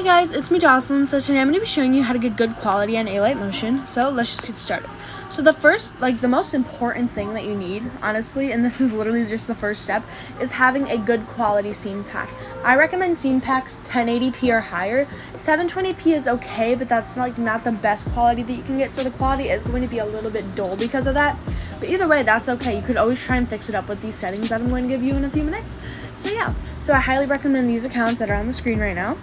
Hey guys, it's me Jocelyn. So today I'm going to be showing you how to get good quality on alight motion. So let's just get started. So the most important thing that you need, honestly, and this is literally just the first step, is having a good quality scene pack. I recommend scene packs 1080p or higher. 720p is okay, but that's not the best quality that you can get, so the quality is going to be a little bit dull because of that. But either way, that's okay. You could always try and fix it up with these settings that I'm going to give you in a few minutes. So yeah, so I highly recommend these accounts that are on the screen right now.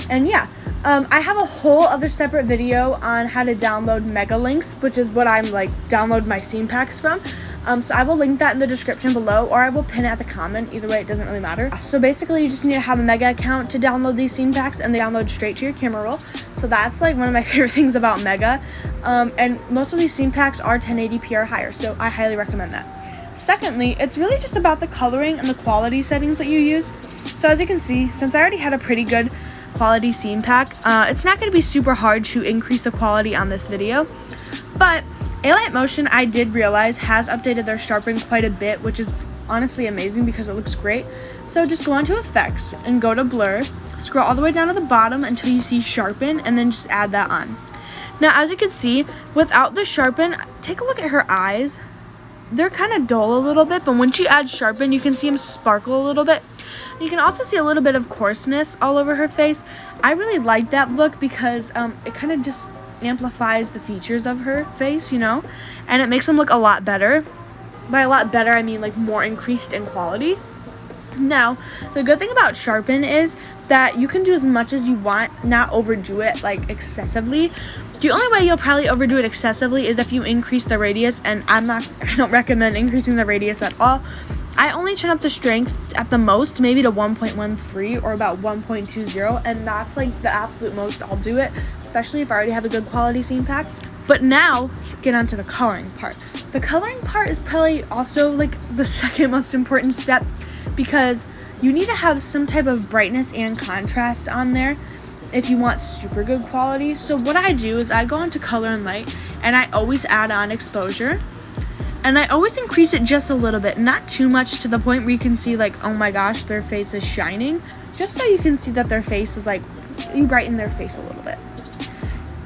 And yeah, I have a whole other separate video on how to download mega links, which is what I'm download my scene packs from. So I will link that in the description below, or I will pin it at the comment. Either way, it doesn't really matter. So basically, you just need to have a mega account to download these scene packs, and they download straight to your camera roll. So that's one of my favorite things about mega. And most of these scene packs are 1080p or higher, so I highly recommend that. Secondly, it's really just about the coloring and the quality settings that you use. So as you can see, since I already had a pretty good quality scene pack, it's not going to be super hard to increase the quality on this video, but alight motion, I did realize, has updated their Sharpen quite a bit, which is honestly amazing because it looks great. So just go onto effects and go to blur, scroll all the way down to the bottom until you see Sharpen, and then just add that on. Now as you can see, without the Sharpen, take a look at her eyes. They're kind of dull a little bit, but once you add Sharpen, you can see them sparkle a little bit. You can also see a little bit of coarseness all over her face. I really like that look because it kind of just amplifies the features of her face, and it makes them look a lot better. By a lot better, I mean more increased in quality. Now, the good thing about Sharpen is that you can do as much as you want, not overdo it excessively. The only way you'll probably overdo it excessively is if you increase the radius, and I don't recommend increasing the radius at all. I only turn up the strength at the most, maybe to 1.13 or about 1.20, and that's the absolute most I'll do it, especially if I already have a good quality scene pack. But now, get on to the coloring part. The coloring part is probably also the second most important step, because you need to have some type of brightness and contrast on there if you want super good quality. So what I do is I go into color and light, and I always add on exposure, and I always increase it just a little bit, not too much to the point where you can see oh my gosh, their face is shining, just so you can see that their face is you brighten their face a little bit.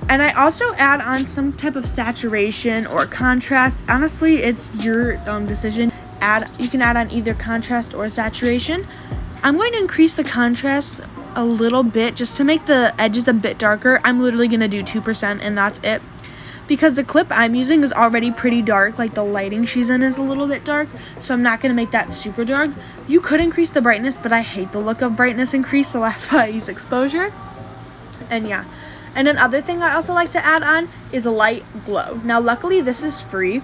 And I also add on some type of saturation or contrast. Honestly, it's your decision. You can add on either contrast or saturation. I'm going to increase the contrast a little bit just to make the edges a bit darker. I'm literally going to do 2%, and that's it, because the clip I'm using is already pretty dark. The lighting she's in is a little bit dark, so I'm not going to make that super dark. You could increase the brightness, but I hate the look of brightness increase, so that's why I use exposure. And yeah, and another thing I also like to add on is a light glow. Now luckily this is free.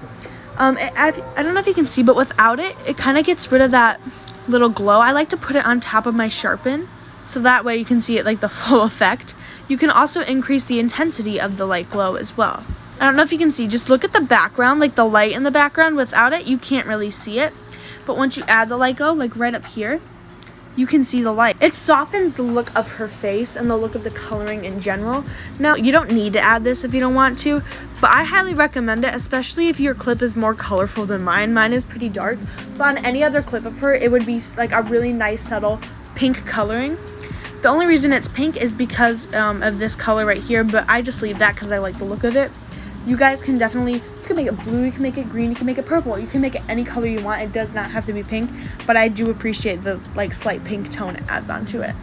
I don't know if you can see, but without it, it kind of gets rid of that little glow. I like to put it on top of my Sharpen, so that way you can see it the full effect. You can also increase the intensity of the light glow as well. I don't know if you can see, just look at the background, the light in the background. Without it, you can't really see it, but once you add the light glow, right up here, you can see the light. It softens the look of her face and the look of the coloring in general. Now, you don't need to add this if you don't want to, but I highly recommend it, especially if your clip is more colorful than mine. Mine is pretty dark, but on any other clip of her, it would be a really nice, subtle pink coloring. The only reason it's pink is because of this color right here, but I just leave that because I like the look of it. You guys can you can make it blue, you can make it green, you can make it purple, you can make it any color you want. It does not have to be pink, but I do appreciate the slight pink tone it adds onto it.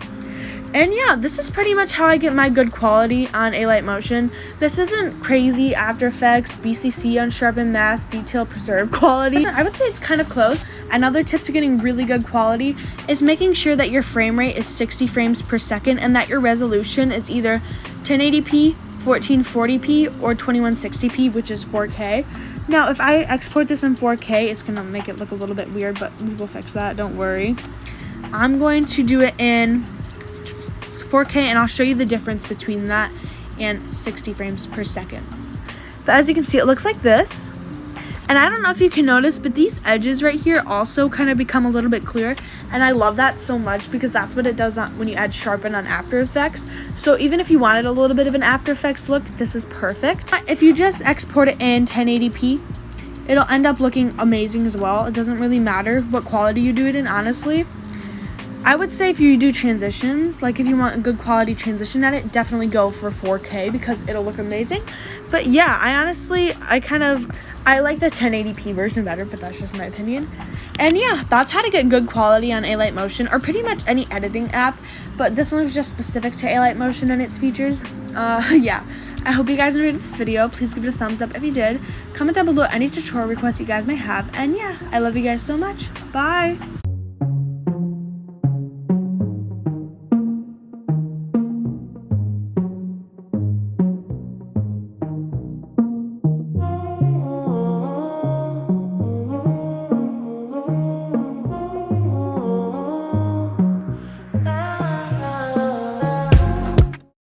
And yeah, this is pretty much how I get my good quality on alight motion. This isn't crazy After Effects, BCC, Unsharpened Mask, Detail Preserve quality. I would say it's kind of close. Another tip to getting really good quality is making sure that your frame rate is 60 frames per second and that your resolution is either 1080p, 1440p, or 2160p, which is 4K. Now, if I export this in 4K, it's going to make it look a little bit weird, but we will fix that, don't worry. I'm going to do it in 4K, and I'll show you the difference between that and 60 frames per second. But as you can see, it looks like this. And I don't know if you can notice, but these edges right here also kind of become a little bit clearer. And I love that so much because that's what it does when you add Sharpen on After Effects. So even if you wanted a little bit of an After Effects look, this is perfect. If you just export it in 1080p, it'll end up looking amazing as well. It doesn't really matter what quality you do it in, honestly. I would say if you do transitions, like if you want a good quality transition edit, definitely go for 4K because it'll look amazing. But yeah, I like the 1080p version better, but that's just my opinion. And yeah, that's how to get good quality on Alight Motion, or pretty much any editing app, but this one was just specific to Alight Motion and its features. Yeah, I hope you guys enjoyed this video. Please give it a thumbs up if you did. Comment down below any tutorial requests you guys may have, and yeah, I love you guys so much. Bye!